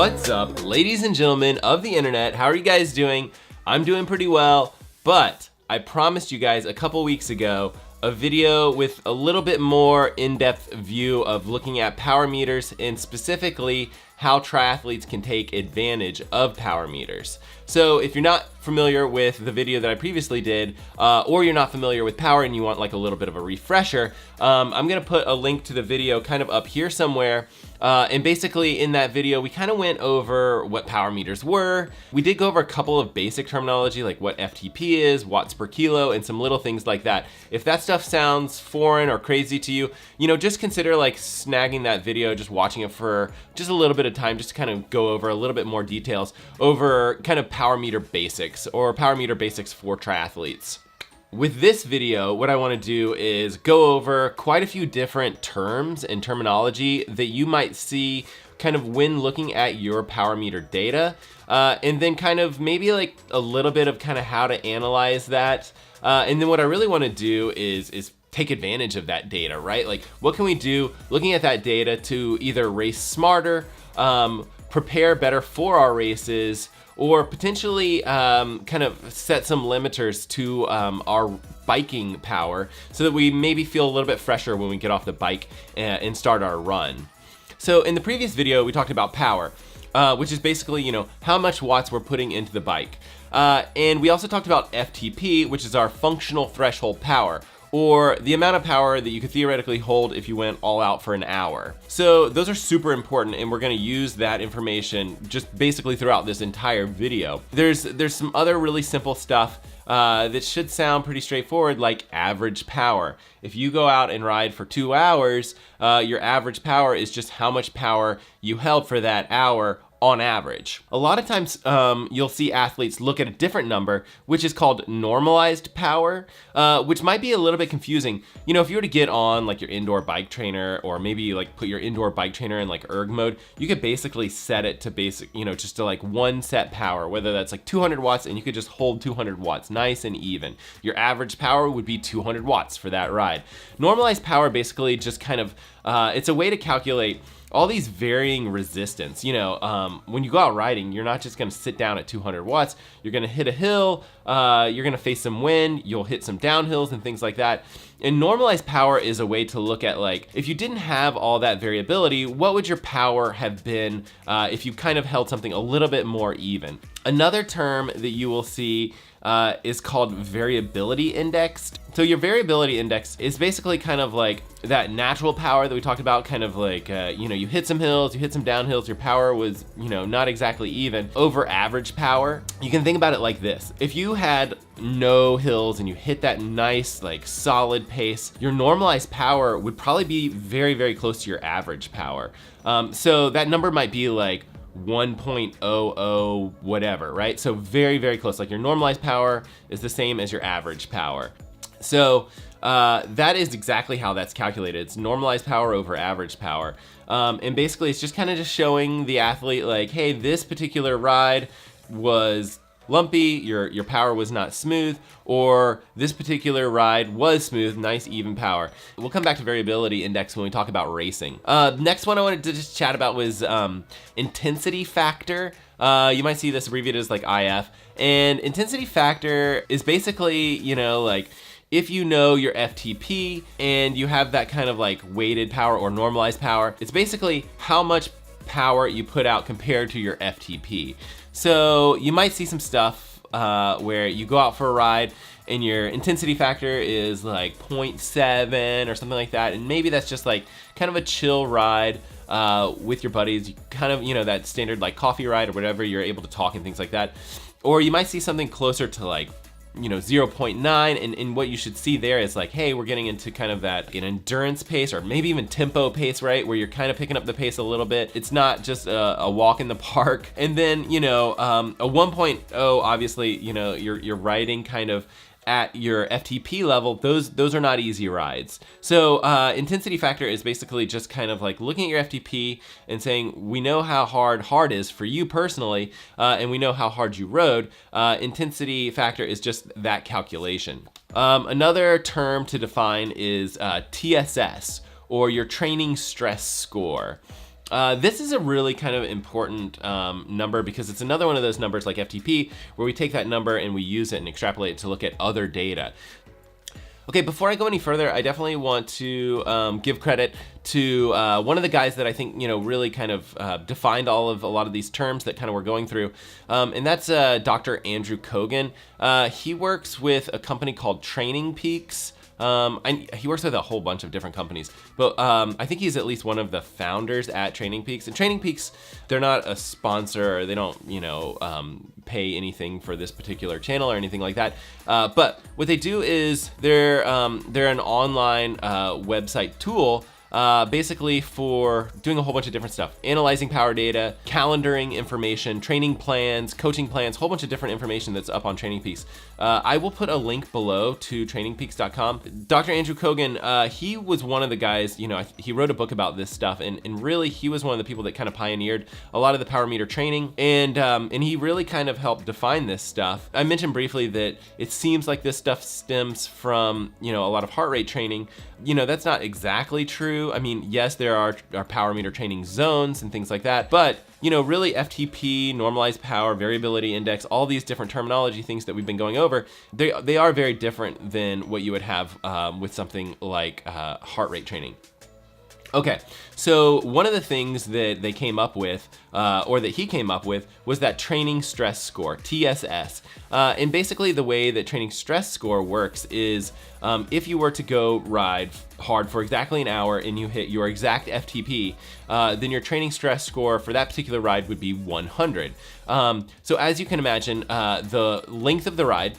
What's up, ladies and gentlemen of the internet? How are you guys doing? I'm doing pretty well, but I promised you guys a couple weeks ago a video with a little bit more in-depth view of looking at power meters and specifically how triathletes can take advantage of power meters. So if you're not familiar with the video that I previously did, or you're not familiar with power and you want like a little bit of a refresher, I'm gonna put a link to the video kind of up here somewhere. And basically in that video, we kind of went over what power meters were. We did go over a couple of basic terminology like what FTP is, watts per kilo, and some little things like that. If that stuff sounds foreign or crazy to you, just consider like snagging that video, just watching it for just a little bit of time, just to kind of go over a little bit more details over kind of power meter basics or power meter basics for triathletes. With this video, what I want to do is go over quite a few different terms and terminology that you might see kind of when looking at your power meter data, and then kind of maybe like a little bit of kind of how to analyze that. And then what I really want to do is take advantage of that data, right? Like what can we do looking at that data to either race smarter, prepare better for our races, or potentially kind of set some limiters to our biking power so that we maybe feel a little bit fresher when we get off the bike and start our run. So in the previous video, we talked about power, which is basically, how much watts we're putting into the bike. And we also talked about FTP, which is our functional threshold power, or the amount of power that you could theoretically hold if you went all out for an hour. So those are super important, and we're gonna use that information just basically throughout this entire video. There's some other really simple stuff that should sound pretty straightforward, like average power. If you go out and ride for 2 hours, your average power is just how much power you held for that hour on average. A lot of times you'll see athletes look at a different number, which is called normalized power, which might be a little bit confusing. If you were to get on like your indoor bike trainer, or maybe you like put your indoor bike trainer in like erg mode, you could basically set it to basic, just to like one set power, whether that's like 200 watts, and you could just hold 200 watts nice and even. Your average power would be 200 watts for that ride. Normalized power basically just kind of, it's a way to calculate all these varying resistance. When you go out riding, you're not just gonna sit down at 200 watts, you're gonna hit a hill, you're gonna face some wind, you'll hit some downhills and things like that. And normalized power is a way to look at, like, if you didn't have all that variability, what would your power have been if you kind of held something a little bit more even? Another term that you will see is called variability indexed. So your variability index is basically kind of like that natural power that we talked about, kind of like, you hit some hills, you hit some downhills, your power was, not exactly even, over average power. You can think about it like this. If you had no hills and you hit that nice, like solid pace, your normalized power would probably be very, very close to your average power. So that number might be like 1.00 whatever, right? So very, very close. Like your normalized power is the same as your average power. So that is exactly how that's calculated. It's normalized power over average power. And basically it's just kind of just showing the athlete like, hey, this particular ride was lumpy, your power was not smooth, or this particular ride was smooth, nice even power. We'll come back to variability index when we talk about racing. Next one I wanted to just chat about was intensity factor. You might see this abbreviated as like IF. And intensity factor is basically, like if you know your FTP and you have that kind of like weighted power or normalized power, it's basically how much power you put out compared to your FTP. So you might see some stuff where you go out for a ride and your intensity factor is like 0.7 or something like that, and maybe that's just like kind of a chill ride with your buddies. You kind of, that standard like coffee ride or whatever, you're able to talk and things like that. Or you might see something closer to like 0.9, and what you should see there is like, hey, we're getting into kind of that an endurance pace, or maybe even tempo pace, right? Where you're kind of picking up the pace a little bit. It's not just a walk in the park. And then, a 1.0, obviously, you're riding kind of at your FTP level. Those are not easy rides. So intensity factor is basically just kind of like looking at your FTP and saying, we know how hard is for you personally, and we know how hard you rode. Intensity factor is just that calculation. Another term to define is TSS, or your training stress score. This is a really kind of important number because it's another one of those numbers like FTP where we take that number and we use it and extrapolate it to look at other data. Okay, before I go any further, I definitely want to give credit to one of the guys that I think, really kind of defined a lot of these terms that kind of we're going through, and that's Dr. Andrew Kogan. He works with a company called Training Peaks. He works with a whole bunch of different companies, but I think he's at least one of the founders at Training Peaks. And Training Peaks, they're not a sponsor. They don't, pay anything for this particular channel or anything like that. But what they do is they're an online website tool. Basically for doing a whole bunch of different stuff, analyzing power data, calendaring information, training plans, coaching plans, whole bunch of different information that's up on Training Peaks. I will put a link below to trainingpeaks.com. Dr. Andrew Kogan, he was one of the guys, he wrote a book about this stuff, and really he was one of the people that kind of pioneered a lot of the power meter training, and he really kind of helped define this stuff. I mentioned briefly that it seems like this stuff stems from, a lot of heart rate training. That's not exactly true. I mean, yes, there are power meter training zones and things like that, but really FTP, normalized power, variability index, all these different terminology things that we've been going over, they are very different than what you would have with something like heart rate training. Okay, so one of the things that they came up with, or that he came up with, was that training stress score, TSS. And basically the way that training stress score works is if you were to go ride hard for exactly an hour and you hit your exact FTP, then your training stress score for that particular ride would be 100. So as you can imagine, the length of the ride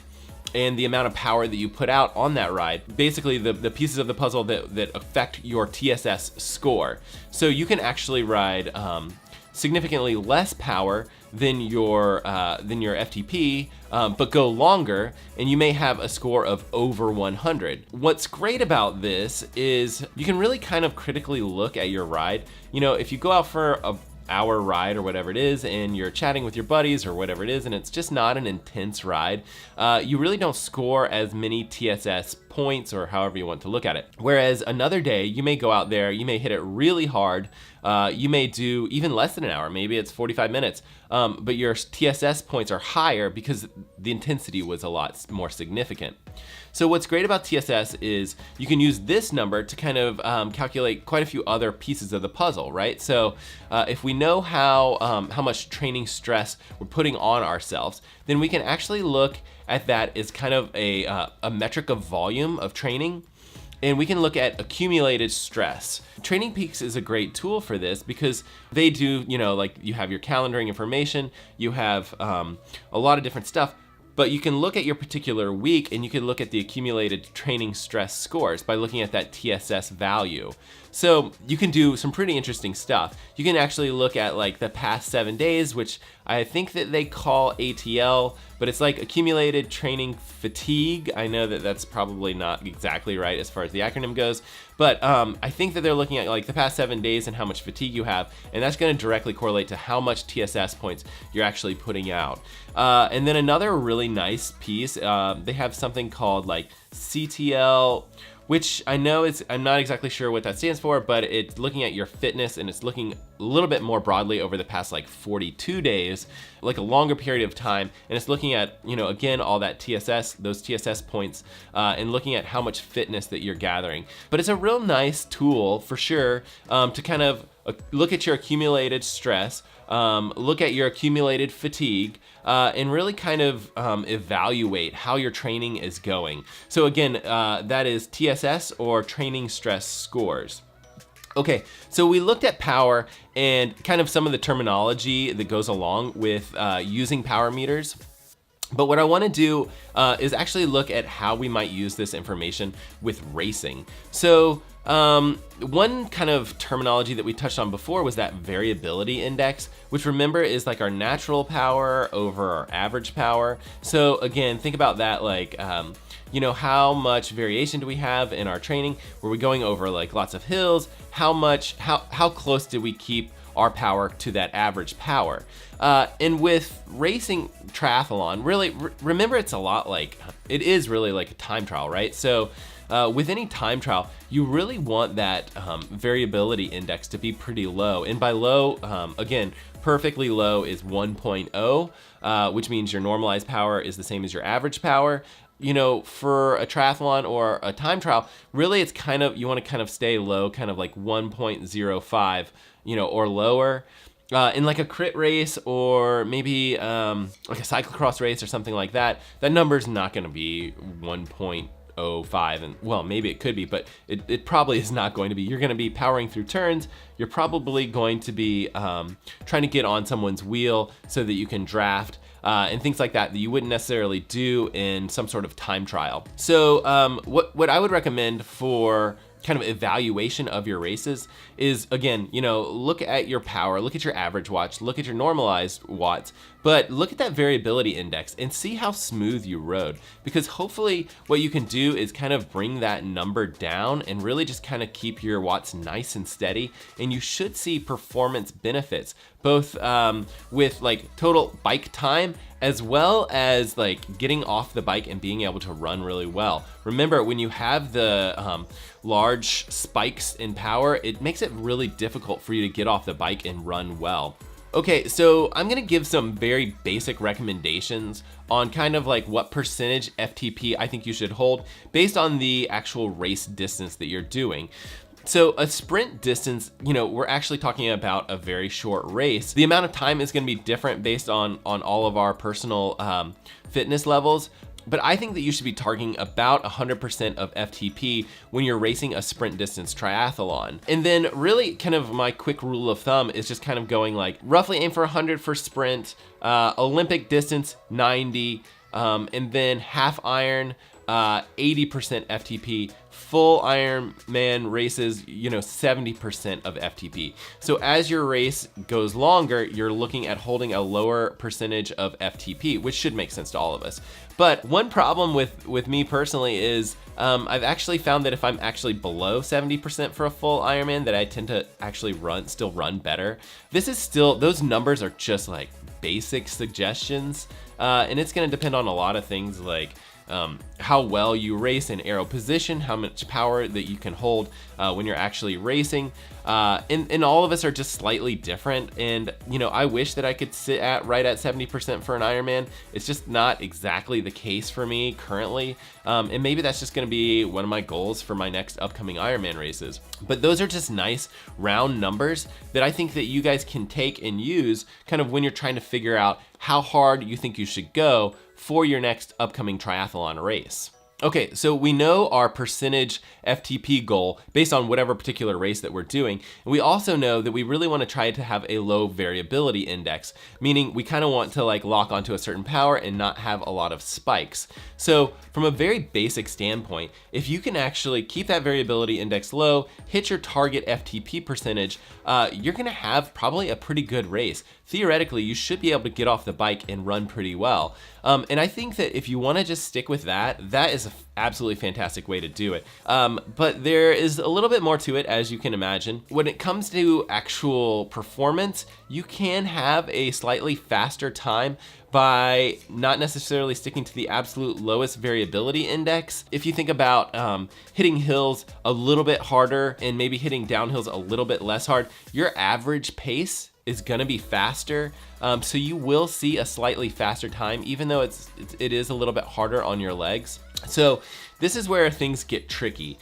and the amount of power that you put out on that ride, basically the pieces of the puzzle that affect your TSS score. So you can actually ride significantly less power than your FTP, but go longer, and you may have a score of over 100. What's great about this is you can really kind of critically look at your ride. If you go out for a hour ride or whatever it is, and you're chatting with your buddies or whatever it is, and it's just not an intense ride, you really don't score as many TSS points, or however you want to look at it. Whereas another day, you may go out there, you may hit it really hard, you may do even less than an hour, maybe it's 45 minutes, but your TSS points are higher because the intensity was a lot more significant. So what's great about TSS is you can use this number to kind of calculate quite a few other pieces of the puzzle, right? So if we know how much training stress we're putting on ourselves, then we can actually look at that as kind of a metric of volume of training, and we can look at accumulated stress. Training Peaks is a great tool for this because they do, like you have your calendaring information, you have a lot of different stuff, but you can look at your particular week and you can look at the accumulated training stress scores by looking at that TSS value. So you can do some pretty interesting stuff. You can actually look at like the past 7 days, which I think that they call ATL, but it's like accumulated training fatigue. I know that that's probably not exactly right as far as the acronym goes, but I think that they're looking at like the past 7 days and how much fatigue you have, and that's gonna directly correlate to how much TSS points you're actually putting out. And then another really nice piece, they have something called like CTL, which I know I'm not exactly sure what that stands for, but it's looking at your fitness, and it's looking a little bit more broadly over the past like 42 days, like a longer period of time. And it's looking at, again, all that TSS, those TSS points, and looking at how much fitness that you're gathering. But it's a real nice tool for sure to kind of look at your accumulated stress, look at your accumulated fatigue, and really kind of evaluate how your training is going. So again, that is TSS, or training stress scores. Okay, so we looked at power and kind of some of the terminology that goes along with using power meters. But what I want to do is actually look at how we might use this information with racing. So one kind of terminology that we touched on before was that variability index, which remember is like our natural power over our average power. So again, think about that like, how much variation do we have in our training? Were we going over like lots of hills? How close did we keep our power to that average power? And with racing triathlon, really, remember it's a lot like, it is really like a time trial, right? So with any time trial, you really want that variability index to be pretty low. And by low, again, perfectly low is 1.0, which means your normalized power is the same as your average power. You know, for a triathlon or a time trial, really it's kind of, you want to kind of stay low, kind of like 1.05, you know, or lower. In like a crit race or maybe like a cyclocross race or something like that, that number's not going to be 1.05, and well, maybe it could be, but it probably is not going to be. You're going to be powering through turns. You're probably going to be trying to get on someone's wheel so that you can draft. And things like that you wouldn't necessarily do in some sort of time trial. So what I would recommend for kind of evaluation of your races is, again, you know, look at your power, look at your average watts, look at your normalized watts, but look at that variability index and see how smooth you rode. Because hopefully what you can do is kind of bring that number down and really just kind of keep your watts nice and steady. And you should see performance benefits, both with like total bike time, as well as like getting off the bike and being able to run really well. Remember, when you have the large spikes in power, it makes it really difficult for you to get off the bike and run well. Okay, so I'm gonna give some very basic recommendations on kind of like what percentage FTP I think you should hold based on the actual race distance that you're doing. So a sprint distance, you know, we're actually talking about a very short race. The amount of time is going to be different based on all of our personal fitness levels. But I think that you should be targeting about 100% of FTP when you're racing a sprint distance triathlon. And then really kind of my quick rule of thumb is just kind of going like roughly aim for 100 for sprint, Olympic distance 90, and then half iron 80% FTP, full Ironman races, you know, 70% of FTP. So as your race goes longer, you're looking at holding a lower percentage of FTP, which should make sense to all of us. But one problem with me personally is I've actually found that if I'm actually below 70% for a full Ironman, that I tend to actually still run better. This is still, those numbers are just like basic suggestions, and it's gonna depend on a lot of things like how well you race in aero position, how much power that you can hold when you're actually racing. And all of us are just slightly different. And, you know, I wish that I could sit right at 70% for an Ironman. It's just not exactly the case for me currently. And maybe that's just gonna be one of my goals for my next upcoming Ironman races. But those are just nice round numbers that I think that you guys can take and use kind of when you're trying to figure out how hard you think you should go for your next upcoming triathlon race. Okay, so we know our percentage FTP goal based on whatever particular race that we're doing. And we also know that we really want to try to have a low variability index, meaning we kind of want to like lock onto a certain power and not have a lot of spikes. So from a very basic standpoint, if you can actually keep that variability index low, hit your target FTP percentage, you're gonna have probably a pretty good race. Theoretically, you should be able to get off the bike and run pretty well. And I think that if you wanna just stick with that, that is an absolutely fantastic way to do it. But there is a little bit more to it, as you can imagine. When it comes to actual performance, you can have a slightly faster time by not necessarily sticking to the absolute lowest variability index. If you think about hitting hills a little bit harder and maybe hitting downhills a little bit less hard, your average pace is gonna be faster. So you will see a slightly faster time, even though it is a little bit harder on your legs. So this is where things get tricky.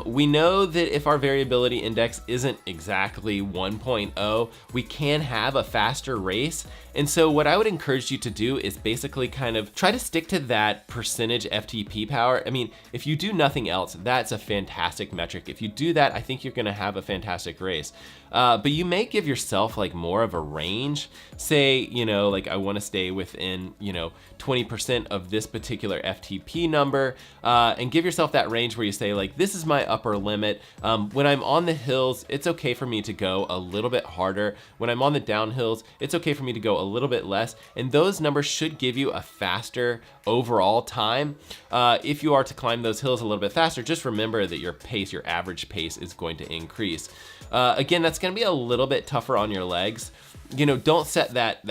We know that if our variability index isn't exactly 1.0, we can have a faster race. And so what I would encourage you to do is basically kind of try to stick to that percentage FTP power. I mean, if you do nothing else, that's a fantastic metric. If you do that, I think you're gonna have a fantastic race. But you may give yourself like more of a range. Say, you know, like I wanna stay within, you know, 20% of this particular FTP number, and give yourself that range where you say like, this is my upper limit. When I'm on the hills, it's okay for me to go a little bit harder. When I'm on the downhills, it's okay for me to go a little bit less. And those numbers should give you a faster overall time. If you are to climb those hills a little bit faster, just remember that your pace, your average pace is going to increase. Again, that's gonna be a little bit tougher on your legs. You know, don't set that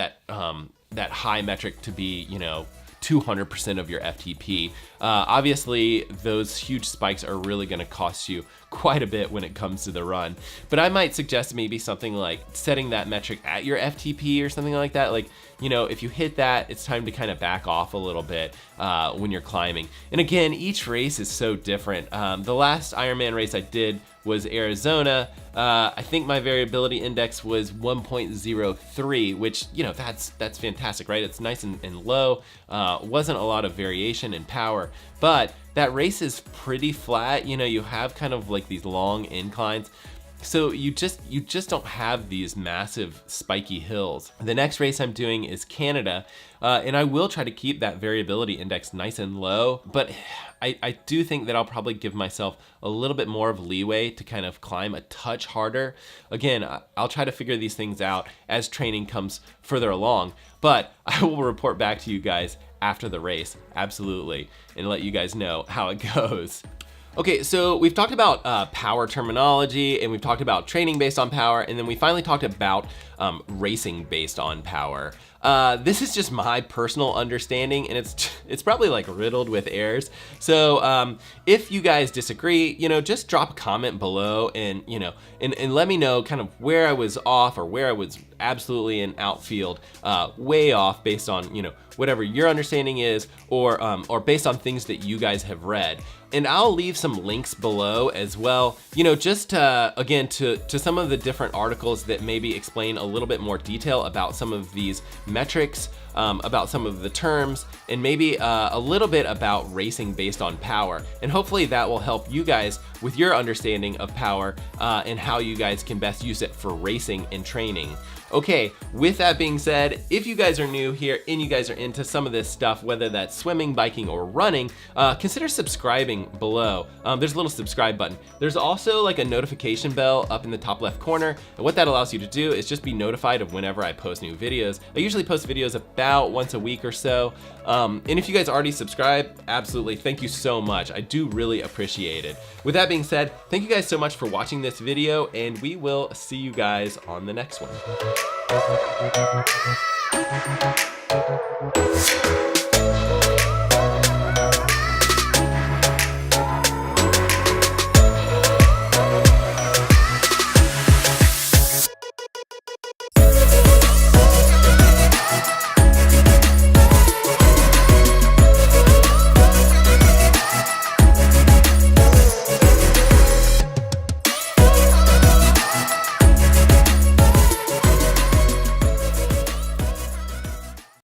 high metric to be, you know, 200% of your FTP. Obviously, those huge spikes are really gonna cost you quite a bit when it comes to the run. But I might suggest maybe something like setting that metric at your FTP or something like that. Like, you know, if you hit that, it's time to kind of back off a little bit when you're climbing. And again, each race is so different. The last Ironman race I did was Arizona. I think my variability index was 1.03, which, you know, that's fantastic, right? It's nice and low. Wasn't a lot of variation in power, but that race is pretty flat. You know, you have kind of like these long inclines. So you just don't have these massive spiky hills. The next race I'm doing is Canada, and I will try to keep that variability index nice and low, but I do think that I'll probably give myself a little bit more of leeway to kind of climb a touch harder. Again, I'll try to figure these things out as training comes further along, but I will report back to you guys after the race, absolutely, and let you guys know how it goes. Okay, so we've talked about power terminology, and we've talked about training based on power, and then we finally talked about racing based on power. This is just my personal understanding, and it's probably like riddled with errors. So if you guys disagree, you know, just drop a comment below, and you know, and let me know kind of where I was off or where I was absolutely in outfield, way off based on, you know, whatever your understanding is, or based on things that you guys have read. And I'll leave some links below as well, you know, just again to some of the different articles that maybe explain a little bit more detail about some of these metrics, about some of the terms, and maybe a little bit about racing based on power. And hopefully that will help you guys with your understanding of power and how you guys can best use it for racing and training. Okay, with that being said, if you guys are new here and you guys are into some of this stuff, whether that's swimming, biking, or running, consider subscribing below. There's a little subscribe button. There's also like a notification bell up in the top left corner, and what that allows you to do is just be notified of whenever I post new videos. I usually post videos about once a week or so, and if you guys already subscribe, absolutely, thank you so much. I do really appreciate it. With that being said, thank you guys so much for watching this video, and we will see you guys on the next one.